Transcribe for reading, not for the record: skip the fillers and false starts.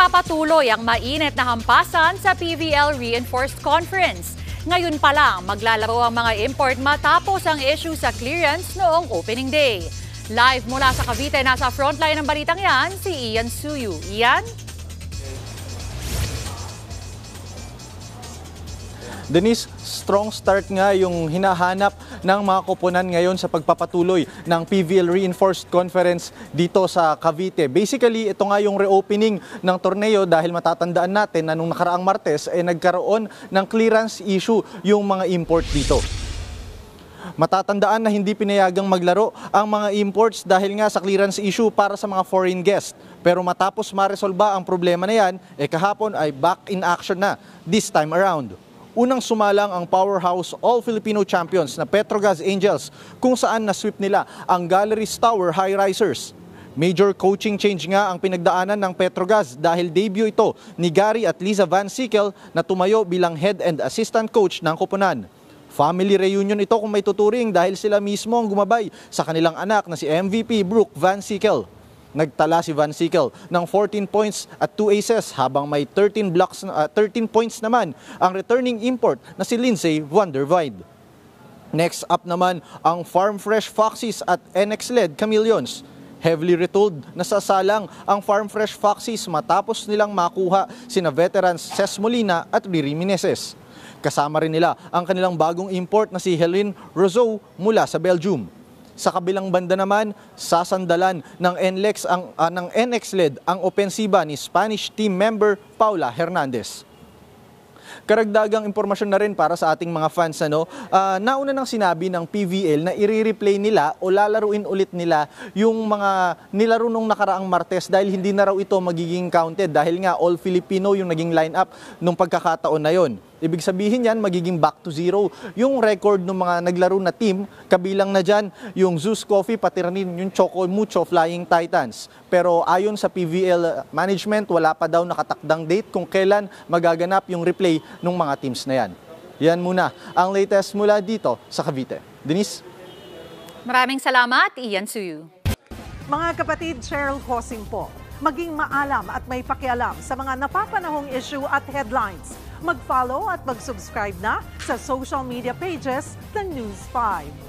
Nagpapatuloy ang mainit na hampasan sa PVL Reinforced Conference. Ngayon pa lang, maglalaro ang mga import matapos ang issue sa clearance noong opening day. Live mula sa Cavite, nasa frontline ng balitang yan, si Ian Suyu. Ian? Denise, strong start nga yung hinahanap ng mga koponan ngayon sa pagpapatuloy ng PVL Reinforced Conference dito sa Cavite. Basically, ito nga yung reopening ng torneo dahil matatandaan natin na nung nakaraang Martes nagkaroon ng clearance issue yung mga import dito. Matatandaan na hindi pinayagang maglaro ang mga imports dahil nga sa clearance issue para sa mga foreign guests. Pero matapos maresolba ang problema na yan, kahapon ay back in action na this time around. Unang sumalang ang powerhouse All-Filipino champions na Petrogas Angels kung saan na-sweep nila ang Galleries Tower High Risers. Major coaching change nga ang pinagdaanan ng Petrogas dahil debut ito ni Gary at Liza Van Sickle na tumayo bilang head and assistant coach ng koponan. Family reunion ito kung may tuturing dahil sila mismo ang gumabay sa kanilang anak na si MVP Brooke Van Sickle. Nagtala si Van Sickle ng 14 points at 2 aces habang may 13 points naman ang returning import na si Lindsay Vanderweide. Next up naman ang Farm Fresh Foxes at NX-led Chameleons. Heavily retooled na sasalang ang Farm Fresh Foxes matapos nilang makuha sina veterans Ces Molina at Riri Meneses. Kasama rin nila ang kanilang bagong import na si Helen Rousseau mula sa Belgium. Sa kabilang banda naman, sasandalan ng NX-led ang opensiba ni Spanish team member Paula Hernandez. Karagdagang impormasyon na rin para sa ating mga fans. Nauna nang sinabi ng PVL na i-replay nila o lalaruin ulit nila yung mga nilaro nung nakaraang Martes dahil hindi na raw ito magiging counted dahil nga all Filipino yung naging lineup nung pagkakataon na yon. Ibig sabihin yan, magiging back to zero yung record ng mga naglaro na team, kabilang na dyan yung Zeus Coffee, pati rin yung Choco Mucho Flying Titans. Pero ayon sa PVL management, wala pa daw nakatakdang date kung kailan magaganap yung replay ng mga teams na yan. Yan muna ang latest mula dito sa Cavite. Denise? Maraming salamat, Ian Suyu. Mga kapatid, Cheryl Hosing po. Maging maalam at may pakialam sa mga napapanahong issue at headlines. Mag-follow at mag-subscribe na sa social media pages ng News 5.